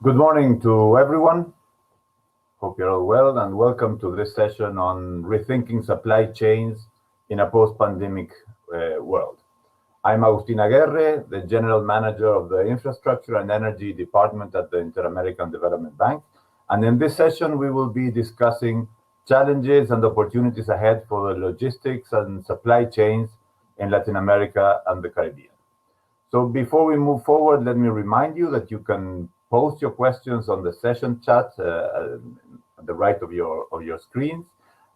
Good morning to everyone. Hope you're all well, and welcome to this session on rethinking supply chains in a post-pandemic world. I'm Agustin Aguerre, the General Manager of the Infrastructure and Energy Department at the Inter-American Development Bank. And in this session, we will be discussing challenges and opportunities ahead for the logistics and supply chains in Latin America and the Caribbean. So before we move forward, let me remind you that you can post your questions on the session chat at the right of your screens,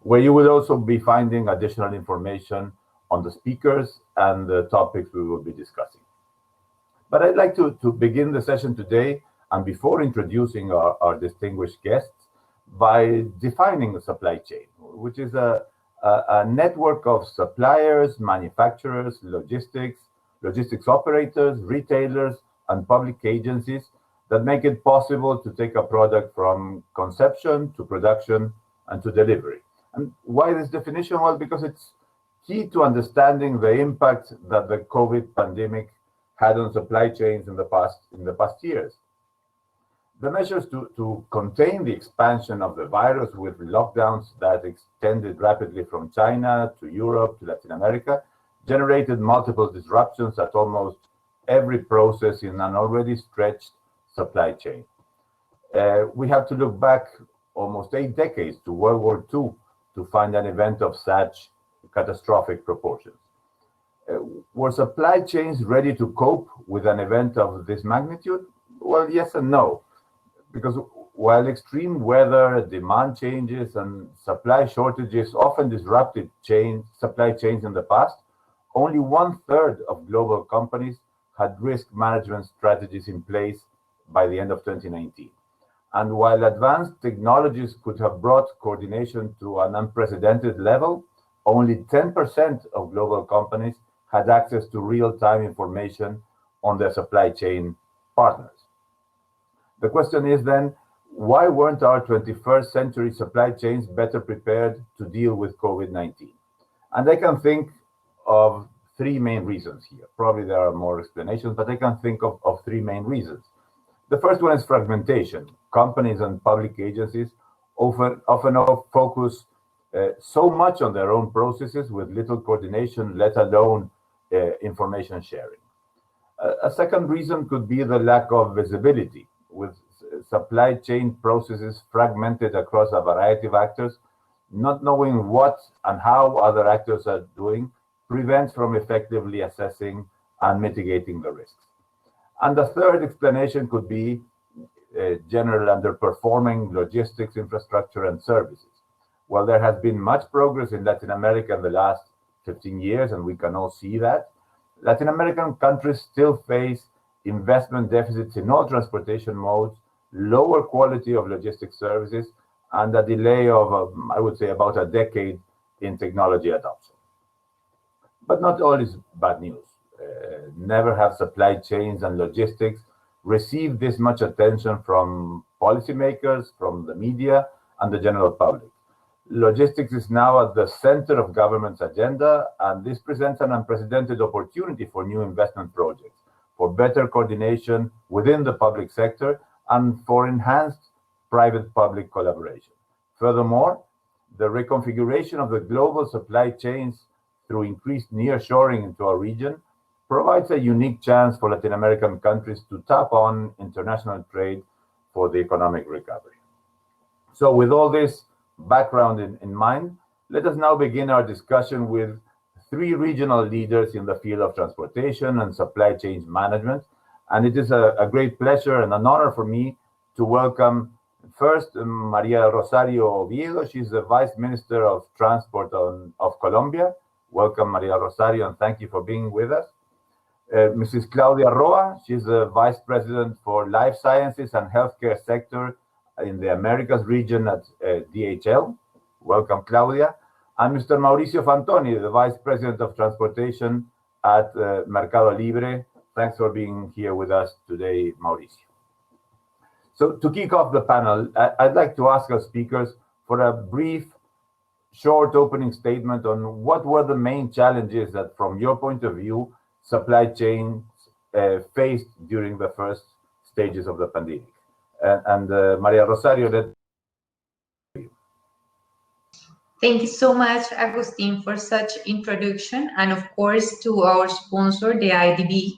where you will also be finding additional information on the speakers and the topics we will be discussing. But I'd like to begin the session today, and before introducing our distinguished guests, by defining the supply chain, which is a network of suppliers, manufacturers, logistics operators, retailers, and public agencies that make it possible to take a product from conception to production and to delivery. And why this definition? Well, because it's key to understanding the impact that the COVID pandemic had on supply chains in the past years. The measures to contain the expansion of the virus with lockdowns that extended rapidly from China to Europe to Latin America generated multiple disruptions at almost every process in an already stretched supply chain. We have to look back almost 8 decades to World War II to find an event of such catastrophic proportions. Were supply chains ready to cope with an event of this magnitude? Well, yes and no, because while extreme weather, demand changes, and supply shortages often disrupted supply chains in the past, only 1/3 of global companies had risk management strategies in place by the end of 2019. And while advanced technologies could have brought coordination to an unprecedented level, only 10% of global companies had access to real-time information on their supply chain partners. The question is then, why weren't our 21st century supply chains better prepared to deal with COVID-19? And I can think of 3 main reasons here. Probably there are more explanations, but I can think of 3 main reasons. The first one is fragmentation. Companies and public agencies often focus so much on their own processes with little coordination, let alone information sharing. A second reason could be the lack of visibility. With supply chain processes fragmented across a variety of actors, not knowing what and how other actors are doing prevents from effectively assessing and mitigating the risks. And the third explanation could be general underperforming logistics infrastructure and services. While there has been much progress in Latin America in the last 15 years, and we can all see that, Latin American countries still face investment deficits in all transportation modes, lower quality of logistics services, and a delay of, I would say, about a decade in technology adoption. But not all is bad news. Never have supply chains and logistics received this much attention from policymakers, from the media, and the general public. Logistics is now at the center of government's agenda, and this presents an unprecedented opportunity for new investment projects, for better coordination within the public sector, and for enhanced private-public collaboration. Furthermore, the reconfiguration of the global supply chains through increased nearshoring into our region provides a unique chance for Latin American countries to tap on international trade for the economic recovery. So with all this background in mind, let us now begin our discussion with 3 regional leaders in the field of transportation and supply chain management. And it is a great pleasure and an honor for me to welcome first María Rosario Oviedo. She's the Vice Minister of Transport of Colombia. Welcome, María Rosario, and thank you for being with us. Mrs. Claudia Rojas, she's the Vice President for Life Sciences and Healthcare Sector in the Americas region at DHL. Welcome, Claudia. And Mr. Mauricio Fantoni, the Vice President of Transportation at Mercado Libre. Thanks for being here with us today, Mauricio. So to kick off the panel, I'd like to ask our speakers for a brief, short opening statement on what were the main challenges that, from your point of view, supply chains faced during the first stages of the pandemic. and María Rosario, that. Thank you so much, Agustin, for such introduction, and of course to our sponsor, the IDB,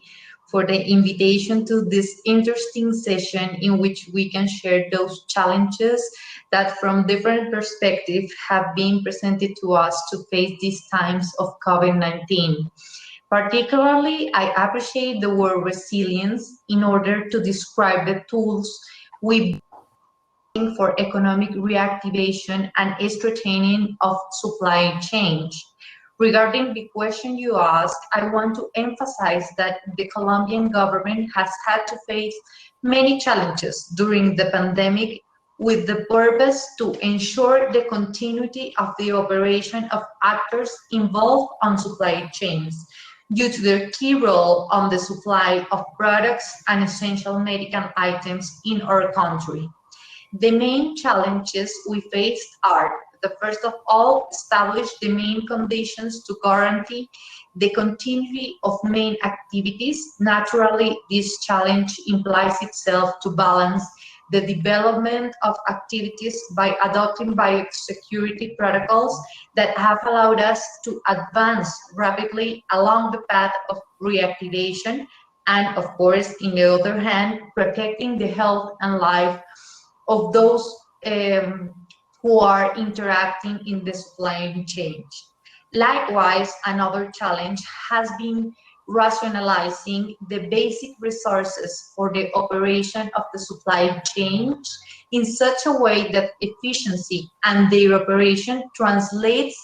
for the invitation to this interesting session in which we can share those challenges that from different perspectives have been presented to us to face these times of COVID-19. Particularly, I appreciate the word resilience in order to describe the tools we for economic reactivation and strengthening of supply chain. Regarding the question you asked, I want to emphasize that the Colombian government has had to face many challenges during the pandemic with the purpose to ensure the continuity of the operation of actors involved on supply chains due to their key role on the supply of products and essential medical items in our country. The main challenges we faced are, the first of all, establish the main conditions to guarantee the continuity of main activities. Naturally, this challenge implies itself to balance the development of activities by adopting biosecurity protocols that have allowed us to advance rapidly along the path of reactivation, and of course, in the other hand, protecting the health and life of those who are interacting in the supply chain. Likewise, another challenge has been rationalizing the basic resources for the operation of the supply chain in such a way that efficiency and their operation translates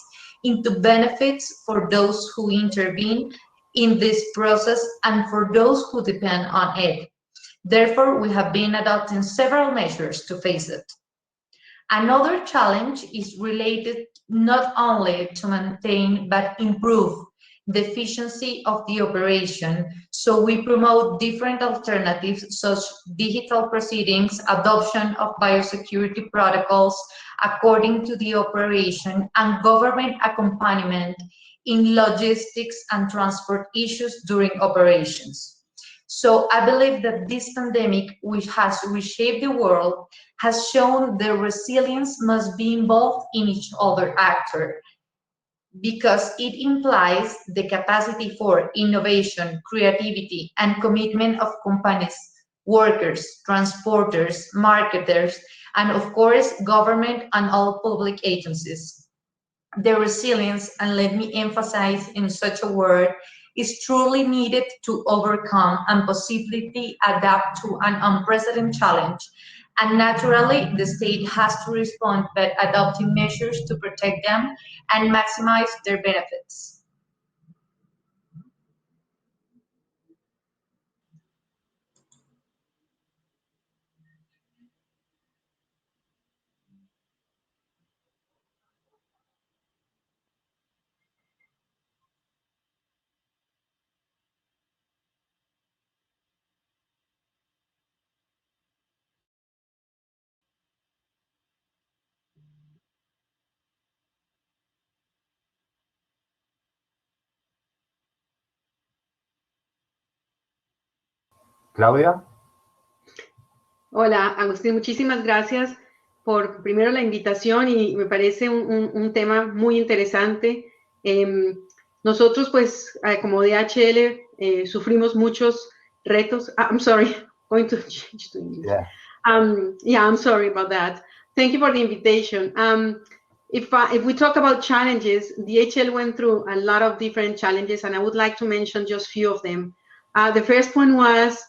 into benefits for those who intervene in this process and for those who depend on it. Therefore, we have been adopting several measures to face it. Another challenge is related not only to maintain but improve the efficiency of the operation. So we promote different alternatives such as digital proceedings, adoption of biosecurity protocols according to the operation, and government accompaniment in logistics and transport issues during operations. So I believe that this pandemic, which has reshaped the world, has shown the resilience must be involved in each other actor, because it implies the capacity for innovation, creativity, and commitment of companies, workers, transporters, marketers, and of course, government and all public agencies. The resilience, and let me emphasize in such a word, is truly needed to overcome and possibly adapt to an unprecedented challenge. And naturally, the state has to respond by adopting measures to protect them and maximize their benefits. Claudia. Hola, Agustín, muchísimas gracias por primero la invitación y me parece un tema muy interesante. Nosotros, pues, como DHL, sufrimos muchos retos. I'm sorry, going to change to English. Yeah. Yeah, I'm sorry about that. Thank you for the invitation. If we talk about challenges, DHL went through a lot of different challenges, and I would like to mention just a few of them. The first one was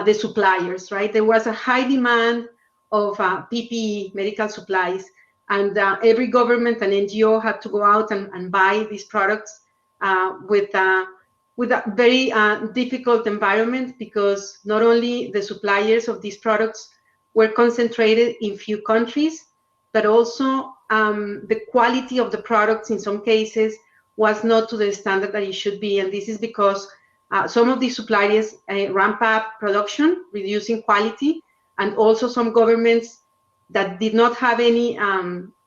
the suppliers, right? There was a high demand of PPE, medical supplies, and every government and NGO had to go out and buy these products with a very difficult environment, because not only the suppliers of these products were concentrated in few countries, but also the quality of the products in some cases was not to the standard that it should be. And this is because some of these suppliers ramp up production, reducing quality, and also some governments that did not have any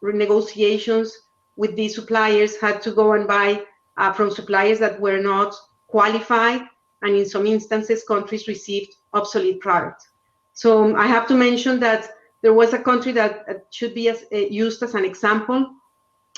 renegotiations with these suppliers had to go and buy from suppliers that were not qualified, and in some instances, countries received obsolete products. So I have to mention that there was a country that should be used as an example.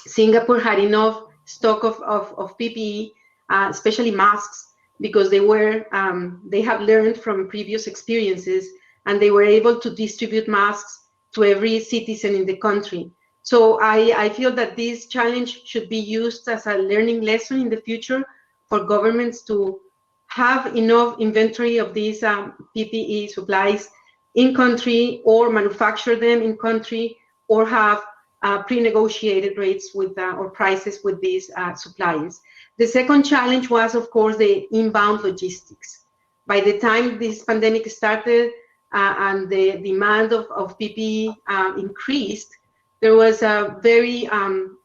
Singapore had enough stock of PPE, especially masks, because they have learned from previous experiences, and they were able to distribute masks to every citizen in the country. So I feel that this challenge should be used as a learning lesson in the future for governments to have enough inventory of these PPE supplies in country, or manufacture them in country, or have pre-negotiated rates with or prices with these suppliers. The second challenge was, of course, the inbound logistics. By the time this pandemic started and the demand of PPE increased, there was a very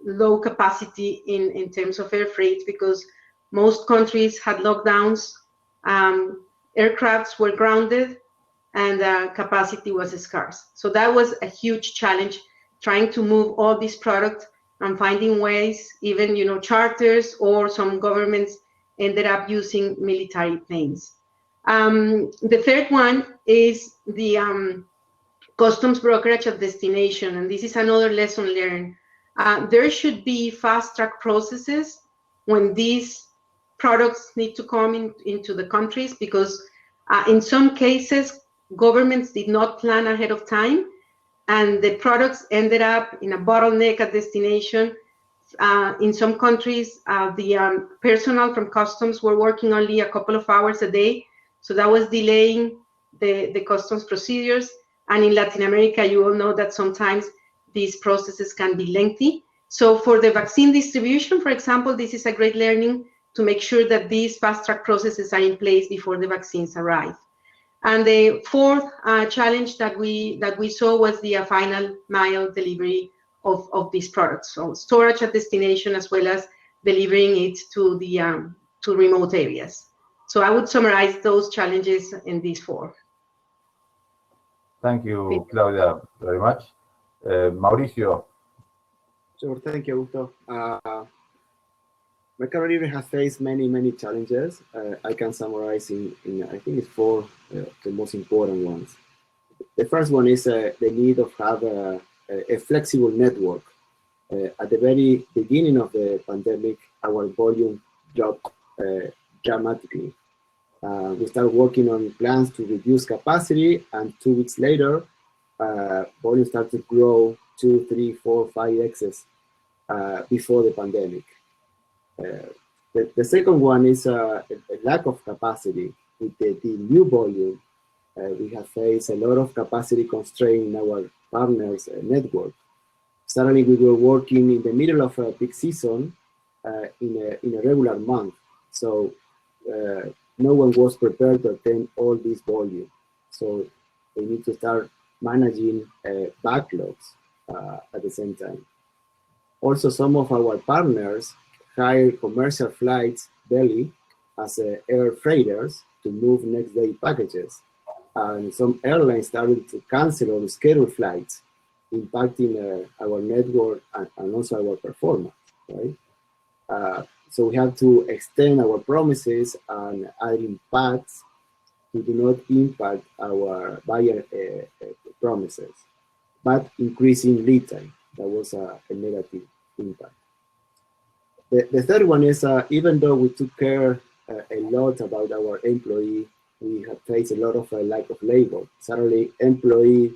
low capacity in terms of air freight, because most countries had lockdowns, aircrafts were grounded, and capacity was scarce. So that was a huge challenge, trying to move all these products and finding ways, even charters, or some governments ended up using military planes. The third one is the customs brokerage at destination, and this is another lesson learned. There should be fast-track processes when these products need to come into the countries, because in some cases, governments did not plan ahead of time, and the products ended up in a bottleneck at destination. In some countries, the personnel from customs were working only a couple of hours a day, so that was delaying the customs procedures. And in Latin America, you all know that sometimes these processes can be lengthy. So for the vaccine distribution, for example, this is a great learning to make sure that these fast-track processes are in place before the vaccines arrive. And the fourth challenge that we saw was the final mile delivery of these products, so storage at destination, as well as delivering it to the to remote areas. So I would summarize those challenges in these four. Thank you, Claudia, very much. Mauricio. Sure, thank you, Augusto. Mercado Libre has faced many challenges. I can summarize in I think it's four the most important ones. The first one is the need of have a flexible network. At the very beginning of the pandemic, our volume dropped dramatically. We started working on plans to reduce capacity, and 2 weeks later, volume started to grow 2, 3, 4, 5x before the pandemic. The second one is a lack of capacity. With the new volume, we have faced a lot of capacity constraint in our partners' network. Suddenly, we were working in the middle of a peak season in a regular month. So no one was prepared to attend all this volume. So we need to start managing backlogs at the same time. Also, some of our partners hire commercial flights belly as air freighters to move next day packages. And some airlines started to cancel or schedule flights, impacting our network and also our performance, right? So we have to extend our promises and adding paths to do not impact our buyer promises, but increasing lead time. That was a negative impact. The third one is, even though we took care a lot about our employee, we have faced a lot of lack of labor. Suddenly, employees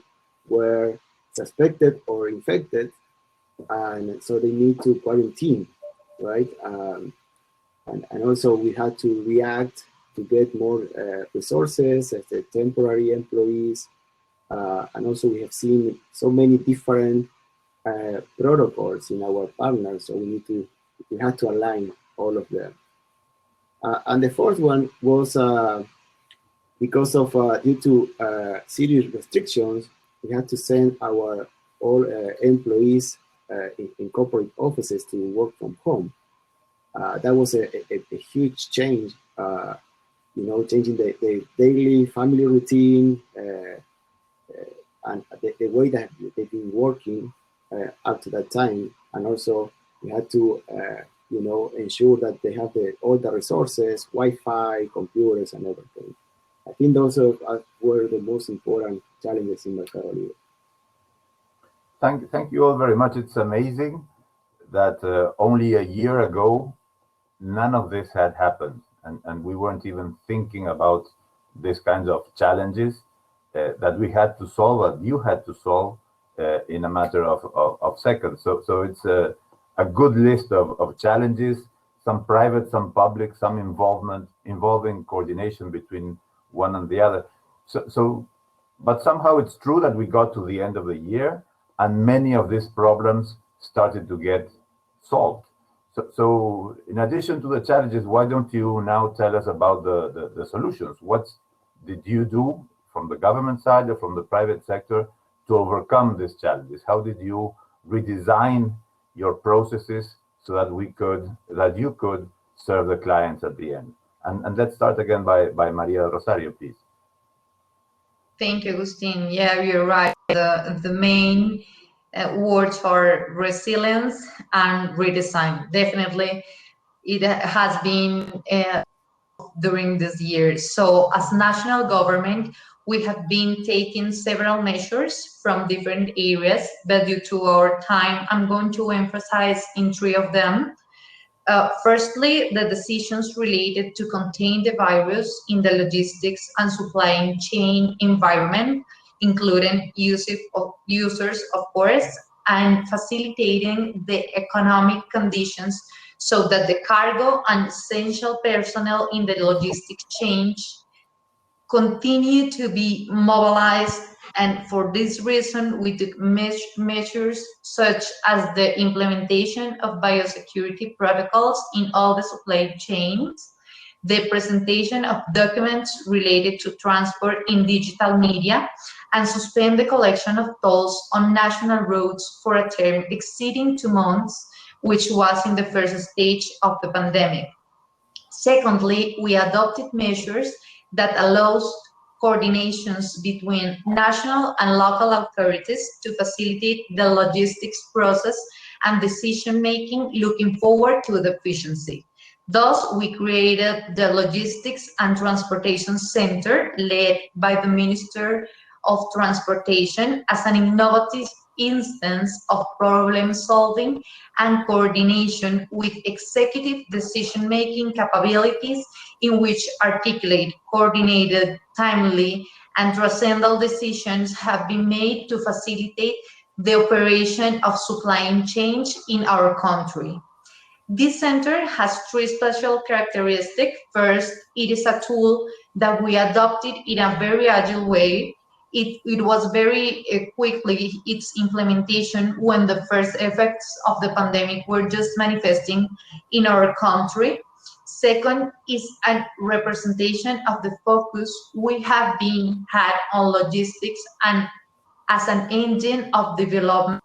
were suspected or infected, and so they need to quarantine, right? And also we had to react to get more resources as the temporary employees. And also we have seen so many different protocols in our partners, so we had to align all of them. And the fourth one was because of due to serious restrictions, we had to send our all employees in corporate offices to work from home. That was a huge change, changing the daily family routine and the way that they've been working up to that time. And also we had to, ensure that they have all the resources, Wi-Fi, computers, and everything. I think those were the most important challenges in Mercado Libre. Thank you all very much. It's amazing that only a year ago, none of this had happened, and we weren't even thinking about these kinds of challenges that we had to solve, that you had to solve in a matter of seconds. So it's a good list of challenges, some private, some public, some involving coordination between one and the other. But somehow it's true that we got to the end of the year and many of these problems started to get solved. So in addition to the challenges, why don't you now tell us about the solutions? What did you do from the government side or from the private sector to overcome these challenges? How did you redesign your processes so that you could serve the clients at the end? And let's start again by María Rosario, please. Thank you, Agustin. Yeah, you're right. The main words are resilience and redesign. Definitely, it has been during this year. So as national government, we have been taking several measures from different areas, but due to our time, I'm going to emphasize in 3 of them. Firstly, the decisions related to contain the virus in the logistics and supply chain environment, including users, of course, and facilitating the economic conditions so that the cargo and essential personnel in the logistics chain continue to be mobilized. And for this reason, we took measures such as the implementation of biosecurity protocols in all the supply chains, the presentation of documents related to transport in digital media, and suspend the collection of tolls on national roads for a term exceeding 2 months, which was in the first stage of the pandemic. Secondly, we adopted measures that allows coordinations between national and local authorities to facilitate the logistics process and decision-making looking forward to the efficiency. Thus, we created the Logistics and Transportation Center, led by the Minister of Transportation, as an innovative instance of problem-solving and coordination with executive decision-making capabilities in which articulate, coordinated, timely, and transcendental decisions have been made to facilitate the operation of supply chains in our country. This center has 3 special characteristics. First, it is a tool that we adopted in a very agile way. It was very quickly its implementation when the first effects of the pandemic were just manifesting in our country. Second is a representation of the focus we have had on logistics and as an engine of development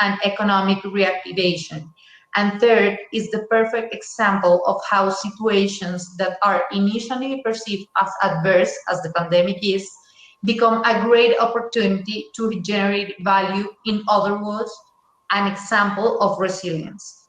and economic reactivation. And third is the perfect example of how situations that are initially perceived as adverse, as the pandemic is, become a great opportunity to generate value, in other words, an example of resilience.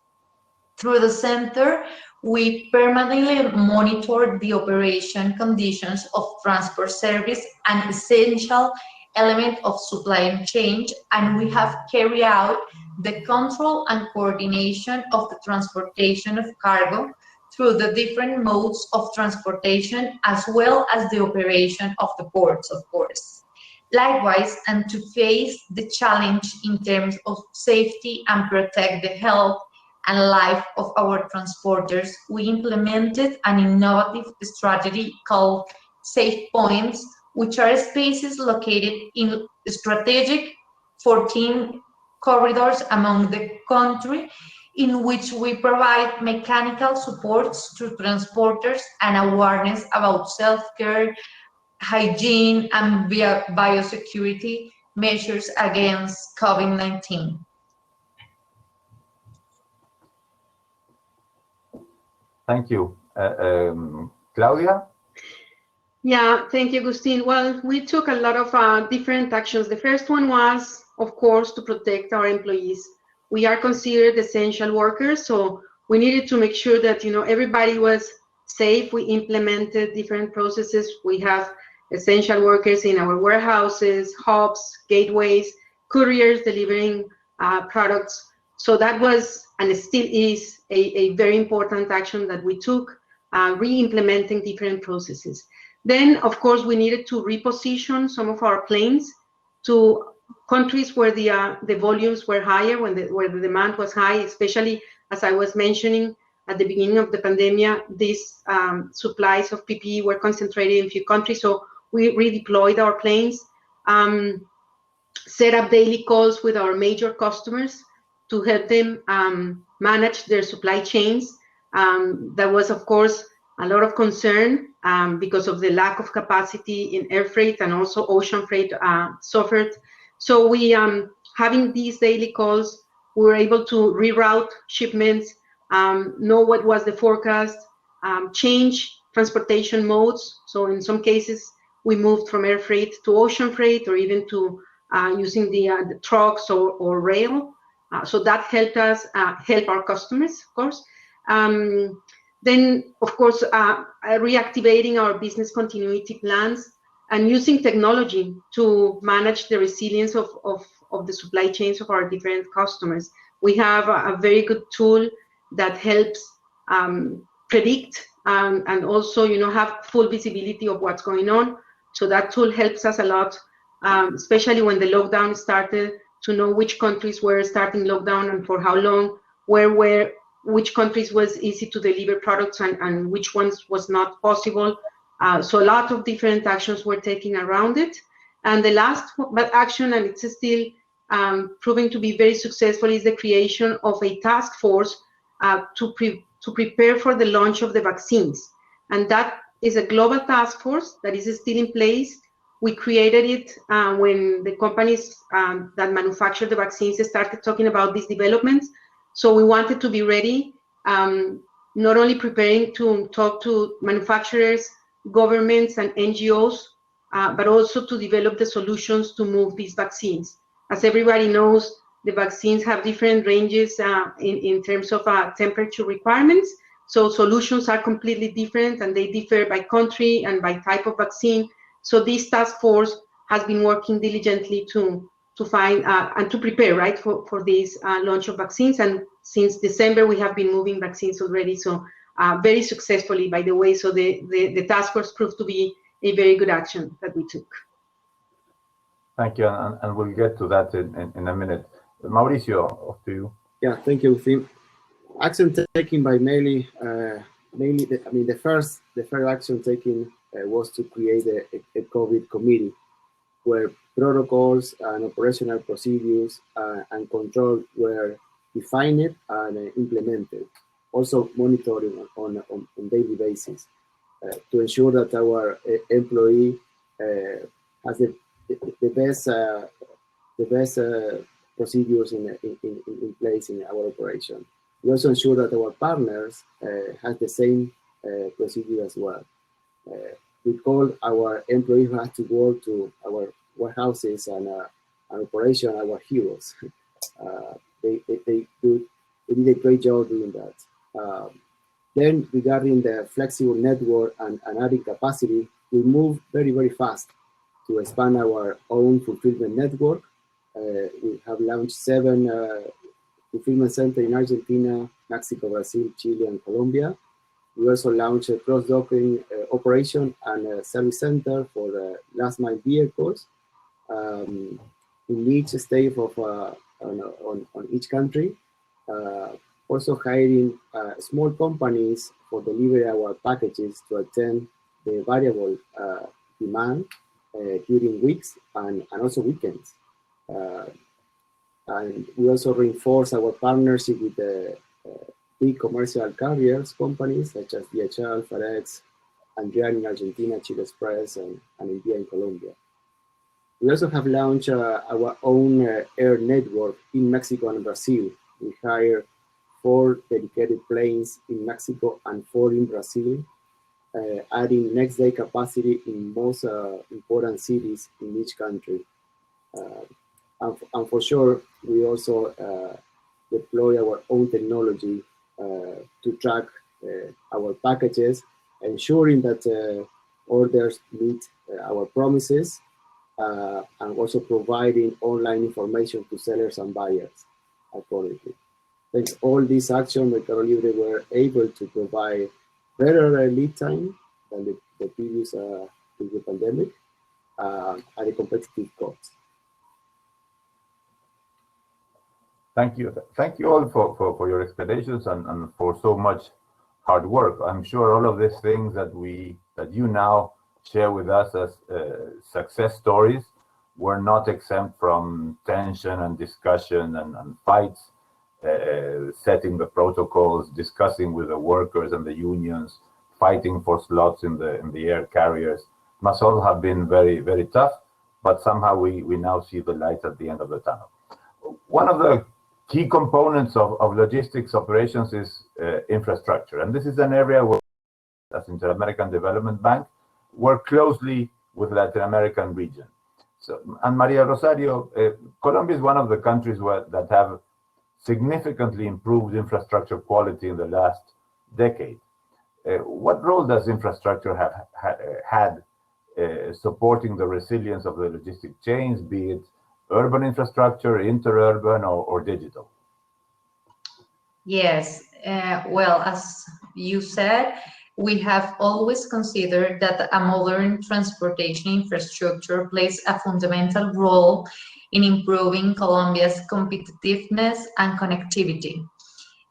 Through the center, we permanently monitor the operation conditions of transport service, an essential element of supply chain, and we have carried out the control and coordination of the transportation of cargo through the different modes of transportation, as well as the operation of the ports, of course. Likewise, and to face the challenge in terms of safety and protect the health and life of our transporters, we implemented an innovative strategy called Safe Points, which are spaces located in strategic 14 corridors among the country, in which we provide mechanical supports to transporters and awareness about self-care, hygiene, and biosecurity measures against COVID-19. Thank you. Claudia? Yeah, thank you, Agustin. Well, we took a lot of different actions. The first one was, of course, to protect our employees. We are considered essential workers, so we needed to make sure that everybody was safe. We implemented different processes. We have essential workers in our warehouses, hubs, gateways, couriers delivering products. So that was, and still is, a very important action that we took, re-implementing different processes. Then, of course, we needed to reposition some of our planes to countries where the volumes were higher, where the demand was high, especially, as I was mentioning, at the beginning of the pandemic, these supplies of PPE were concentrated in a few countries. So we redeployed our planes, set up daily calls with our major customers to help them manage their supply chains. There was, of course, a lot of concern because of the lack of capacity in air freight, and also ocean freight suffered. So we, having these daily calls, we were able to reroute shipments, know what was the forecast, change transportation modes. So in some cases, we moved from air freight to ocean freight, or even to using the trucks or rail. So that helped us help our customers, of course. Then, of course, reactivating our business continuity plans and using technology to manage the resilience of the supply chains of our different customers. We have a very good tool that helps predict and also, have full visibility of what's going on. So that tool helps us a lot, especially when the lockdown started, to know which countries were starting lockdown and for how long, which countries was easy to deliver products and which ones was not possible. So a lot of different actions were taken around it. And the last action, and it's still proving to be very successful, is the creation of a task force to prepare for the launch of the vaccines. And that is a global task force that is still in place. We created it when the companies that manufacture the vaccines started talking about these developments. So we wanted to be ready, not only preparing to talk to manufacturers, governments, and NGOs, but also to develop the solutions to move these vaccines. As everybody knows, the vaccines have different ranges in terms of temperature requirements. So solutions are completely different, and they differ by country and by type of vaccine. So this task force has been working diligently to find and to prepare, right, for this launch of vaccines. And since December, we have been moving vaccines already, so very successfully, by the way. So the task force proved to be a very good action that we took. Thank you, and we'll get to that in a minute. Mauricio, off to you. Yeah, thank you, Tim. Action taken by mainly the first action taken was to create a COVID committee, where protocols and operational procedures and control were defined and implemented. Also monitoring on daily basis to ensure that our employee has the best procedures in place in our operation. We also ensure that our partners have the same procedure as well. We call our employees who have to work to our warehouses and operation our heroes. They did a great job doing that. Then regarding the flexible network and adding capacity, we moved very, very fast to expand our own fulfillment network. We have launched 7 fulfillment centers in Argentina, Mexico, Brazil, Chile, and Colombia. We also launched a cross-docking operation and a service center for the last mile vehicles in each state of on each country. Also hiring small companies for delivery our packages to attend the variable demand during weeks and also weekends. And we also reinforce our partnership with the big commercial carriers companies such as DHL, FedEx, Aguerre in Argentina, Chile Express, and India in Colombia. We also have launched our own air network in Mexico and Brazil. We hire 4 dedicated planes in Mexico and 4 in Brazil, adding next day capacity in most important cities in each country. And for sure, we also deploy our own technology to track our packages, ensuring that orders meet our promises, and also providing online information to sellers and buyers accordingly. Thanks all these actions, Mercado Libre were able to provide better lead time than the previous the pandemic at a competitive cost. Thank you. Thank you all for your explanations and for so much hard work. I'm sure all of these things that you now share with us as success stories were not exempt from tension and discussion and fights, setting the protocols, discussing with the workers and the unions, fighting for slots in the air carriers. Must all have been very, very tough, but somehow we now see the light at the end of the tunnel. One of the key components of logistics operations is infrastructure, and this is an area where, as Inter-American Development Bank, work closely with Latin American region. So, and María, Rosario, Colombia is one of the countries that have significantly improved infrastructure quality in the last decade. What role does infrastructure have had supporting the resilience of the logistic chains, be it urban infrastructure, interurban, or digital? Yes, well, as you said, we have always considered that a modern transportation infrastructure plays a fundamental role in improving Colombia's competitiveness and connectivity.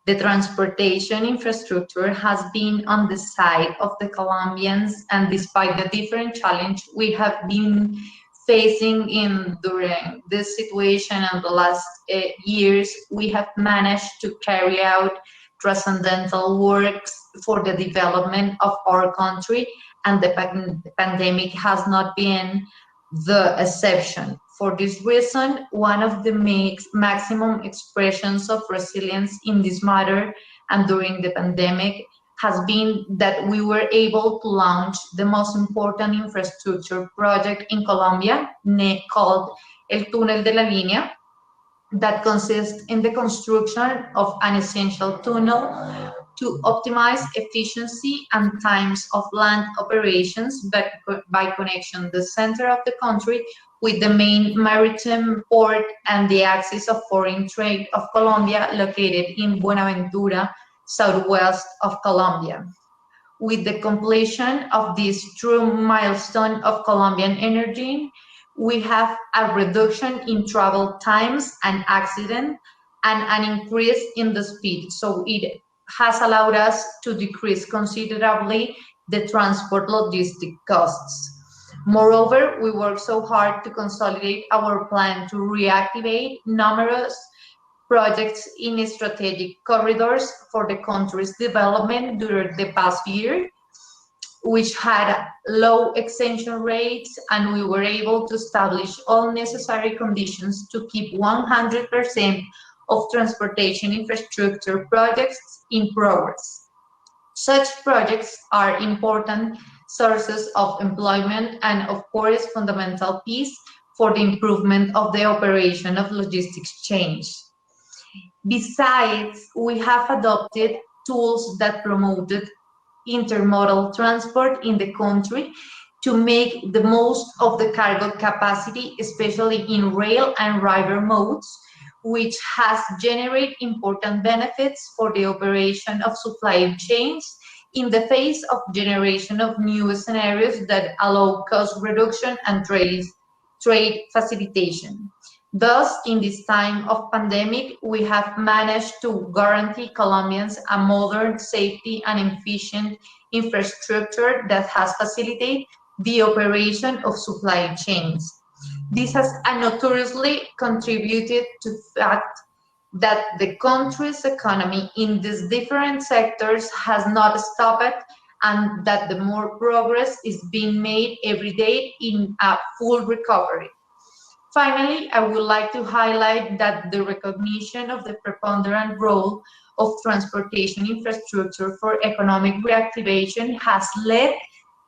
The transportation infrastructure has been on the side of the Colombians, and despite the different challenges we have been facing during this situation and the last years, we have managed to carry out transcendental works for the development of our country, and the pandemic has not been the exception. For this reason, one of the maximum expressions of resilience in this matter and during the pandemic has been that we were able to launch the most important infrastructure project in Colombia, called El Túnel de la Línea, that consists in the construction of an essential tunnel to optimize efficiency and times of land operations by connection the center of the country with the main maritime port and the axis of foreign trade of Colombia, located in Buenaventura, southwest of Colombia. With the completion of this true milestone of Colombian energy, we have a reduction in travel times and accident and an increase in the speed. So it has allowed us to decrease considerably the transport logistic costs. Moreover, we work so hard to consolidate our plan to reactivate numerous projects in strategic corridors for the country's development during the past year, which had low extension rates, and we were able to establish all necessary conditions to keep 100% of transportation infrastructure projects in progress. Such projects are important sources of employment and, of course, fundamental piece for the improvement of the operation of logistics chains. Besides, we have adopted tools that promoted intermodal transport in the country to make the most of the cargo capacity, especially in rail and river modes, which has generated important benefits for the operation of supply chains in the face of generation of new scenarios that allow cost reduction and trade facilitation. Thus, in this time of pandemic, we have managed to guarantee Colombians a modern, safety, and efficient infrastructure that has facilitated the operation of supply chains. This has notoriously contributed to the fact that the country's economy in these different sectors has not stopped, and that the more progress is being made every day in a full recovery. Finally, I would like to highlight that the recognition of the preponderant role of transportation infrastructure for economic reactivation has led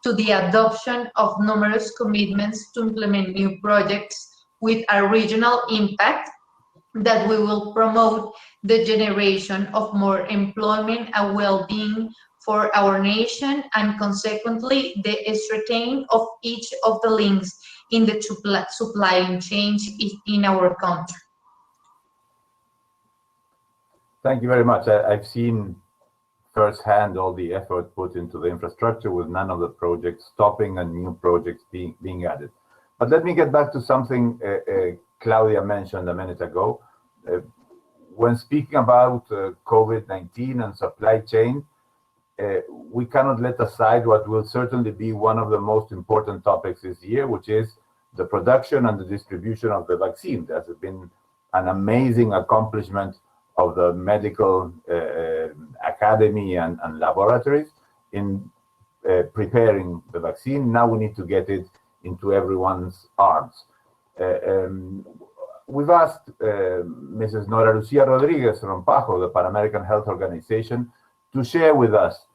to the adoption of numerous commitments to implement new projects with a regional impact that we will promote the generation of more employment and well-being for our nation, and consequently the strengthening of each of the links in the supply chain in our country. Thank you very much. I've seen firsthand all the effort put into the infrastructure, with none of the projects stopping and new projects being added. But let me get back to something Claudia mentioned a minute ago. When speaking about COVID-19 and supply chain, we cannot let aside what will certainly be one of the most important topics this year, which is the production and the distribution of the vaccine. That has been an amazing accomplishment of the medical academy and laboratories in preparing the vaccine. Now we need to get it into everyone's arms. We've asked Mrs. Nora Lucia Rodriguez from PAHO, the Pan American Health Organization, to share with us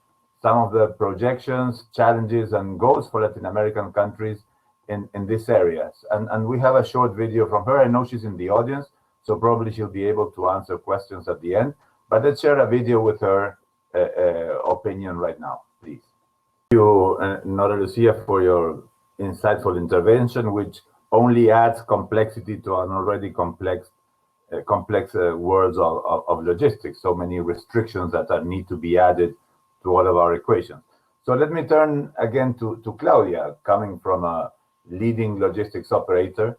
some of the projections, challenges, and goals for Latin American countries in these areas. And we have a short video from her. I know she's in the audience, so probably she'll be able to answer questions at the end. But let's share a video with her opinion right now, please. Thank you, Nora Lucia, for your insightful intervention, which only adds complexity to an already complex worlds of logistics. So many restrictions that need to be added to all of our equations. So let me turn again to Claudia, coming from a leading logistics operator.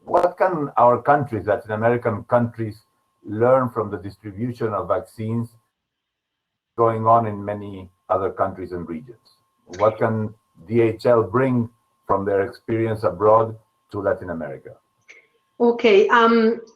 What can our countries, Latin American countries, learn from the distribution of vaccines going on in many other countries and regions? What can DHL bring from their experience abroad to Latin America? Okay,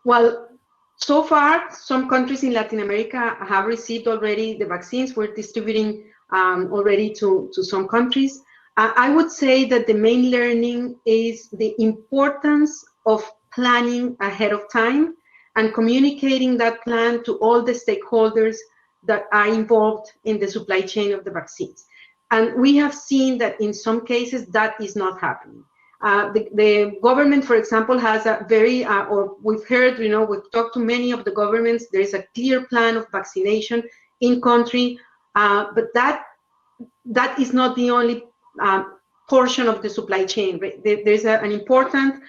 well, so far, some countries in Latin America have received already the vaccines. We're distributing already to some countries. I would say that the main learning is the importance of planning ahead of time and communicating that plan to all the stakeholders that are involved in the supply chain of the vaccines. And we have seen that in some cases that is not happening. The government, for example, has a very, or we've heard, we've talked to many of the governments, there is a clear plan of vaccination in country, but that is not the only portion of the supply chain. There's an important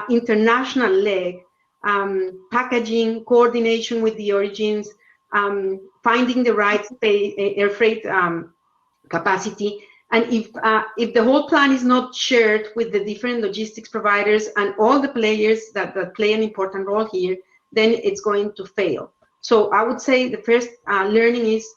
international leg, packaging, coordination with the origins, finding the right air freight capacity. And if the whole plan is not shared with the different logistics providers and all the players that play an important role here, then it's going to fail. So I would say the first learning is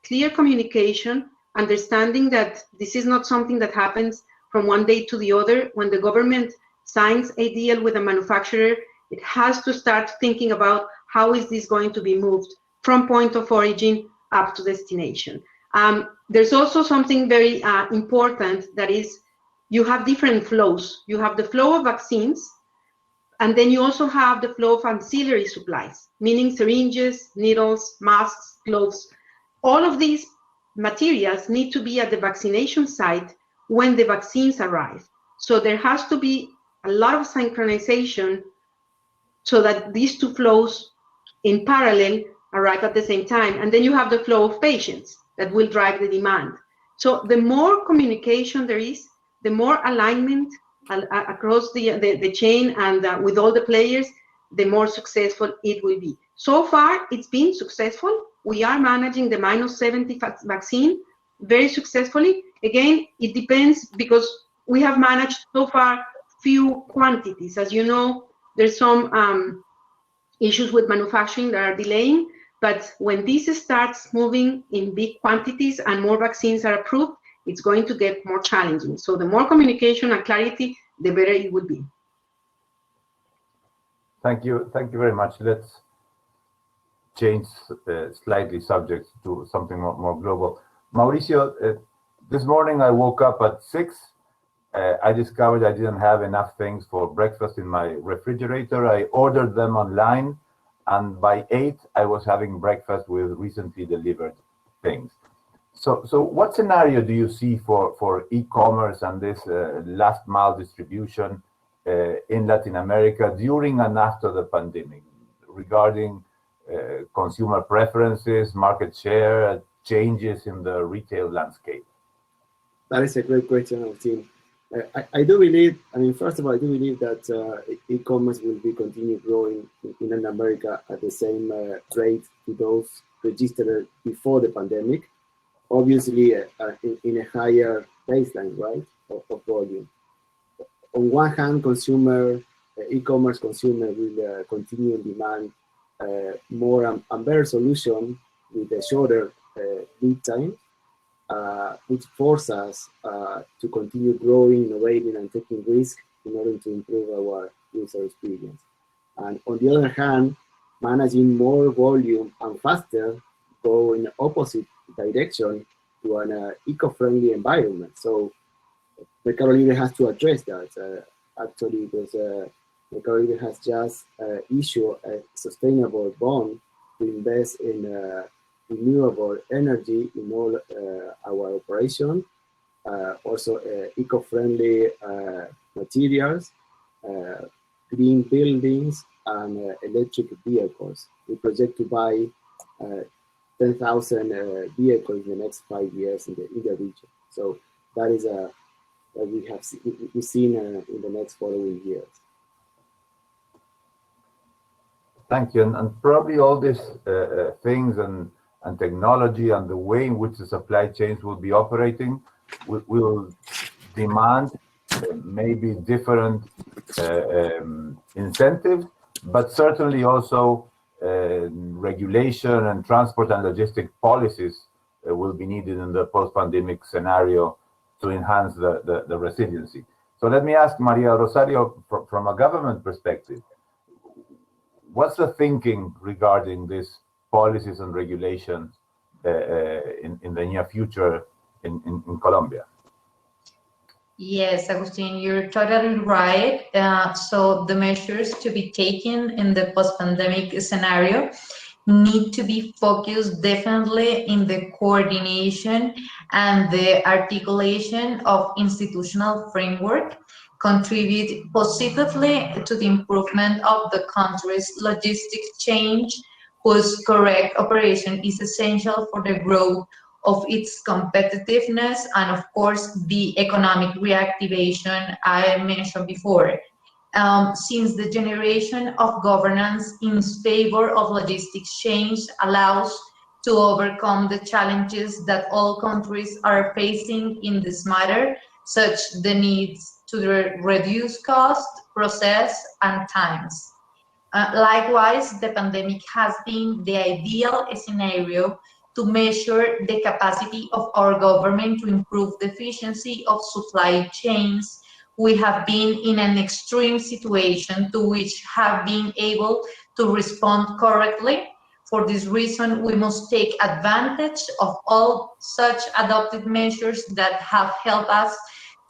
clear communication, understanding that this is not something that happens from one day to the other. When the government signs a deal with a manufacturer, it has to start thinking about how is this going to be moved from point of origin up to destination. There's also something very important, that is, you have different flows. You have the flow of vaccines, and then you also have the flow of ancillary supplies, meaning syringes, needles, masks, gloves. All of these materials need to be at the vaccination site when the vaccines arrive. So there has to be a lot of synchronization so that these two flows in parallel arrive at the same time. And then you have the flow of patients that will drive the demand. So the more communication there is, the more alignment across the chain and with all the players, the more successful it will be. So far, it's been successful. We are managing the -70 vaccine very successfully. Again, it depends, because we have managed so far few quantities. As you know, there's some issues with manufacturing that are delaying. But when this starts moving in big quantities and more vaccines are approved, it's going to get more challenging. So the more communication and clarity, the better it will be. Thank you very much. Let's change slightly subjects to something more global. Mauricio, this morning I woke up at 6. I discovered I didn't have enough things for breakfast in my refrigerator. I ordered them online, and by 8, I was having breakfast with recently delivered things. So what scenario do you see for e-commerce and this last mile distribution in Latin America during and after the pandemic, regarding consumer preferences, market share, changes in the retail landscape? That is a great question, Agustin. I do believe, first of all, I do believe that e-commerce will be continue growing in Latin America at the same rate to those registered before the pandemic. Obviously, in a higher baseline, right, of volume. On one hand, e-commerce consumer will continue to demand more and better solution with a shorter lead time, which forces us to continue growing, innovating, and taking risks in order to improve our user experience. And on the other hand, managing more volume and faster go in the opposite direction to an eco-friendly environment. So Mercado Libre has to address that. Actually, because Mercado Libre has just issued a sustainable bond to invest in renewable energy in all our operation, also eco-friendly materials, green buildings, and electric vehicles. We project to buy 10,000 vehicles in the next 5 years in the region. So that is that we've seen in the next following years. Thank you. And probably all these things and technology and the way in which the supply chains will be operating will demand maybe different incentives, but certainly also regulation and transport and logistic policies will be needed in the post-pandemic scenario to enhance the resiliency. So let me ask Maria Rosario, from a government perspective, what's the thinking regarding these policies and regulations in the near future in Colombia? Yes, Agustin, you're totally right. So the measures to be taken in the post-pandemic scenario need to be focused definitely in the coordination and the articulation of institutional framework, contribute positively to the improvement of the country's logistics chain, whose correct operation is essential for the growth of its competitiveness and, of course, the economic reactivation I mentioned before. Since the generation of governance in favor of logistics change allows to overcome the challenges that all countries are facing in this matter, such the needs to reduce cost, process, and times. Likewise, the pandemic has been the ideal scenario to measure the capacity of our government to improve the efficiency of supply chains. We have been in an extreme situation to which have been able to respond correctly. For this reason, we must take advantage of all such adopted measures that have helped us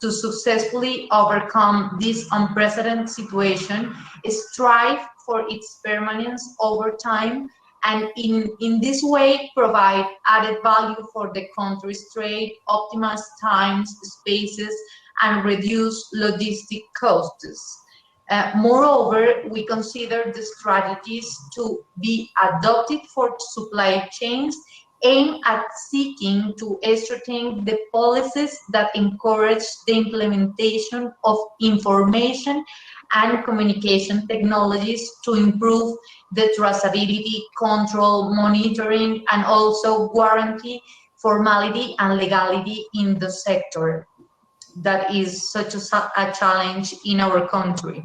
to successfully overcome this unprecedented situation, strive for its permanence over time, and in this way provide added value for the country's trade, optimize times, spaces, and reduce logistic costs. Moreover, we consider the strategies to be adopted for supply chains aim at seeking to strengthen the policies that encourage the implementation of information and communication technologies to improve the traceability, control, monitoring, and also guarantee formality and legality in the sector. That is such a challenge in our country.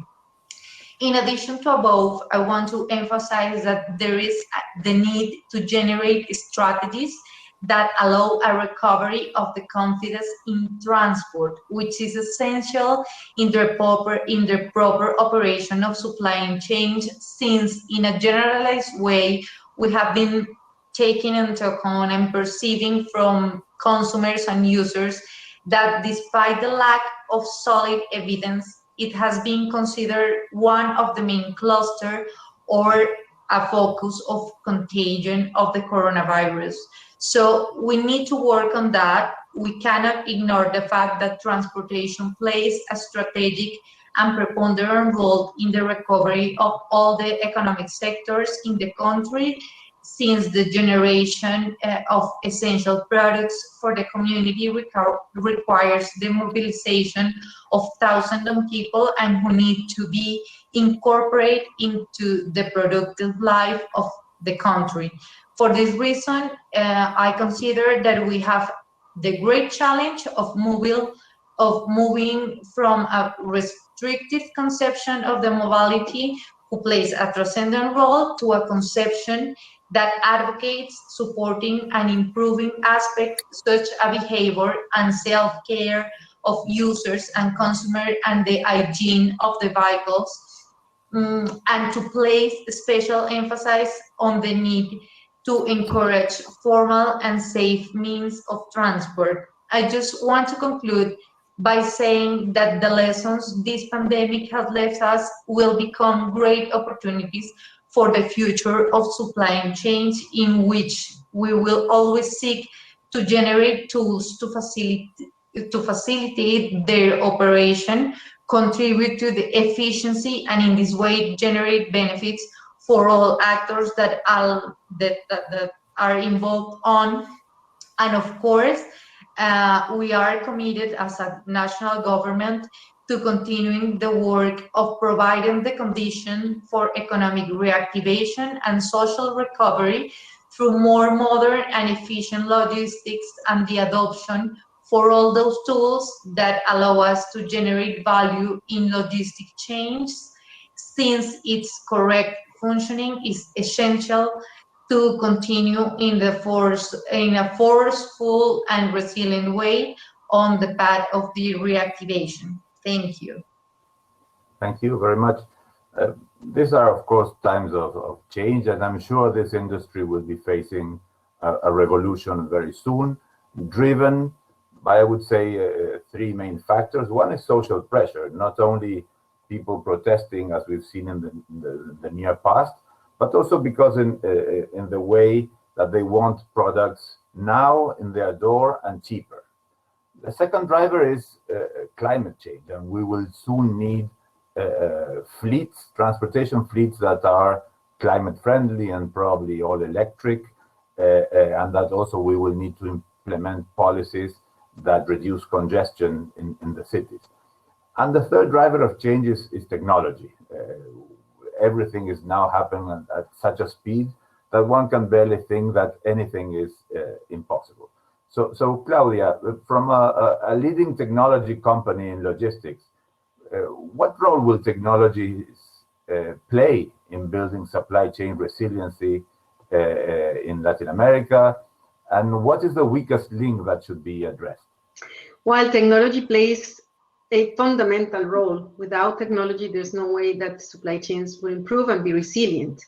In addition to above, I want to emphasize that there is the need to generate strategies that allow a recovery of the confidence in transport, which is essential in the proper operation of supply chains, since in a generalized way, we have been taking into account and perceiving from consumers and users that despite the lack of solid evidence, it has been considered one of the main clusters or a focus of contagion of the coronavirus. So we need to work on that. We cannot ignore the fact that transportation plays a strategic and preponderant role in the recovery of all the economic sectors in the country, since the generation of essential products for the community requires the mobilization of thousands of people and who need to be incorporated into the productive life of the country. For this reason, I consider that we have the great challenge of moving from a restrictive conception of the mobility who plays a transcendent role to a conception that advocates supporting and improving aspects such as behavior and self-care of users and consumers and the hygiene of the vehicles, and to place special emphasis on the need to encourage formal and safe means of transport. I just want to conclude by saying that the lessons this pandemic has left us will become great opportunities for the future of supply chains, in which we will always seek to generate tools to facilitate their operation, contribute to the efficiency, and in this way generate benefits for all actors that are involved on. And of course, we are committed as a national government to continuing the work of providing the condition for economic reactivation and social recovery through more modern and efficient logistics and the adoption for all those tools that allow us to generate value in logistic chains, since its correct functioning is essential to continue in a forceful and resilient way on the path of the reactivation. Thank you. Thank you very much. These are, of course, times of change, and I'm sure this industry will be facing a revolution very soon, driven by, I would say, three main factors. One is social pressure, not only people protesting, as we've seen in the near past, but also because in the way that they want products now in their door and cheaper. The second driver is climate change, and we will soon need fleets, transportation fleets that are climate friendly and probably all electric, and that also we will need to implement policies that reduce congestion in the cities. And the third driver of change is technology. Everything is now happening at such a speed that one can barely think that anything is impossible. So Claudia, from a leading technology company in logistics, what role will technology play in building supply chain resiliency in Latin America? And what is the weakest link that should be addressed? While technology plays a fundamental role, without technology, there's no way that supply chains will improve and be resilient.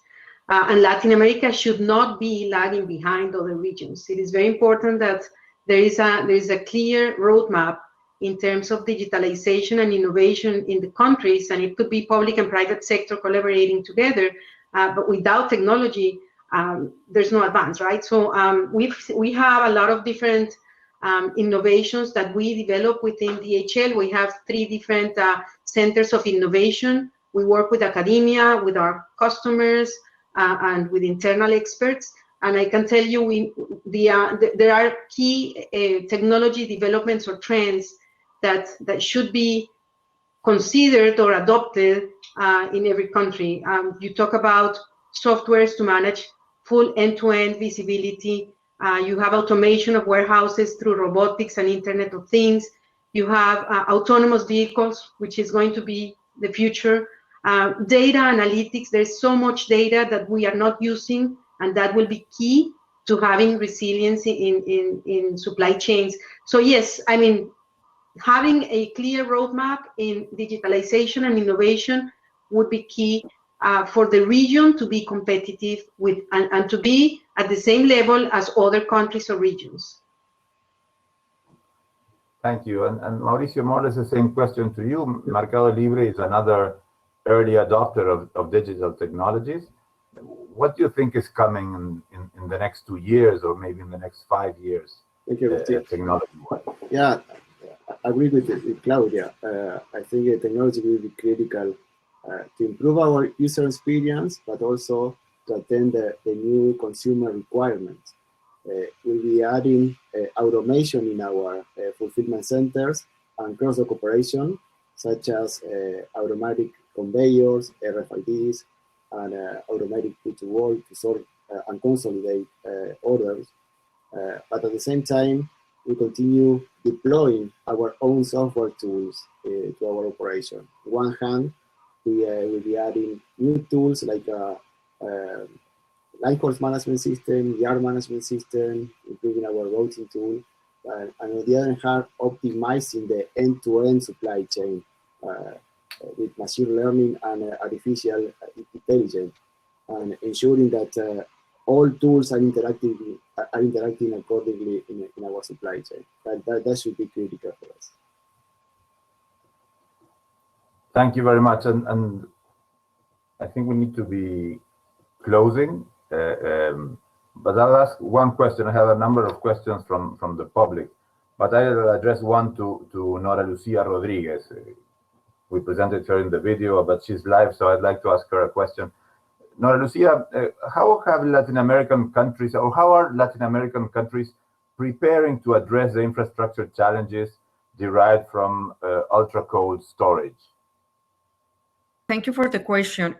And Latin America should not be lagging behind other regions. It is very important that there is a clear roadmap in terms of digitalization and innovation in the countries, and it could be public and private sector collaborating together. But without technology, there's no advance, right? So we have a lot of different innovations that we develop within DHL. We have 3 different centers of innovation. We work with academia, with our customers, and with internal experts. And I can tell you, there are key technology developments or trends that should be considered or adopted in every country. You talk about softwares to manage full end-to-end visibility. You have automation of warehouses through robotics and Internet of Things. You have autonomous vehicles, which is going to be the future. Data analytics, there's so much data that we are not using, and that will be key to having resiliency in supply chains. So yes, I mean, having a clear roadmap in digitalization and innovation would be key for the region to be competitive with and to be at the same level as other countries or regions. Thank you. And Mauricio, more or less the same question to you. Mercado Libre is another early adopter of digital technologies. What do you think is coming in the next 2 years or maybe in the next 5 years? Thank you, technology-wise? Yeah, I agree with Claudia. I think technology will be critical to improve our user experience, but also to attend the new consumer requirements. We'll be adding automation in our fulfillment centers and cross-dock operation, such as automatic conveyors, RFIDs, and automatic put-to-work to sort and consolidate orders. But at the same time, we continue deploying our own software tools to our operation. On one hand, we will be adding new tools like line course management system, yard management system, improving our routing tool, and on the other hand, optimizing the end-to-end supply chain with machine learning and artificial intelligence, and ensuring that all tools are interacting accordingly in our supply chain. That should be critical for us. Thank you very much. And I think we need to be closing. But I'll ask one question. I have a number of questions from the public, but I'll address one to Nora Lucia Rodriguez. We presented her in the video, but she's live, so I'd like to ask her a question. Nora Lucia, how are Latin American countries preparing to address the infrastructure challenges derived from ultra-cold storage? Thank you for the question.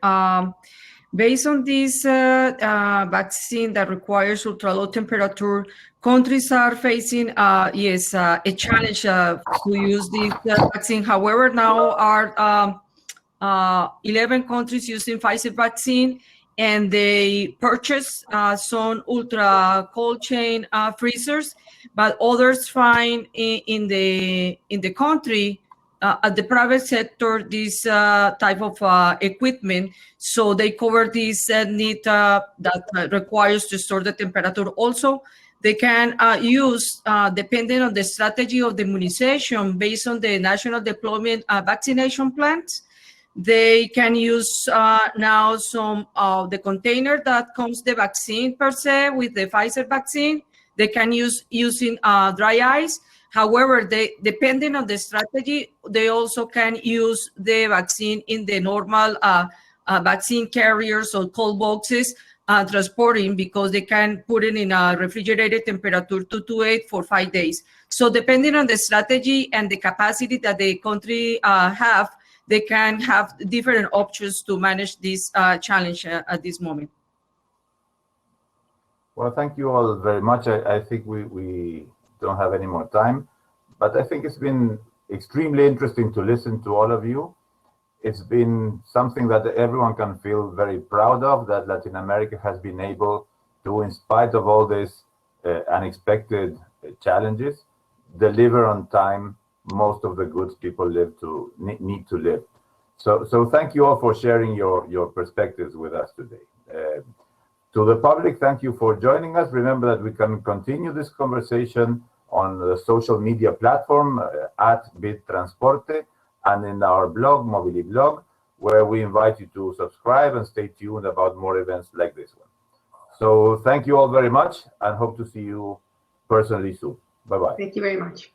Based on this vaccine that requires ultra-low temperature, countries are facing, a challenge to use this vaccine. However, now are 11 countries using Pfizer vaccine, and they purchase some ultra cold chain freezers, but others find in the country at the private sector this type of equipment, so they cover this need that requires to store the temperature. Also, they can use, depending on the strategy of the immunization based on the national deployment vaccination plans, they can use now some of the container that comes the vaccine per se with the Pfizer vaccine. They can use using dry ice. However, they, depending on the strategy, they also can use the vaccine in the normal vaccine carriers or cold boxes transporting, because they can put it in a refrigerated temperature 228 for 5 days. So depending on the strategy and the capacity that the country have, they can have different options to manage this challenge at this moment. Well, thank you all very much. I think we don't have any more time, but I think it's been extremely interesting to listen to all of you. It's been something that everyone can feel very proud of, that Latin America has been able to, in spite of all these unexpected challenges, deliver on time most of the goods people need to live. So thank you all for sharing your perspectives with us today. To the public, thank you for joining us. Remember that we can continue this conversation on the social media platform @BitTransporte, and in our blog, Mobili Blog, where we invite you to subscribe and stay tuned about more events like this one. So thank you all very much, and hope to see you personally soon. Bye-bye. Thank you very much.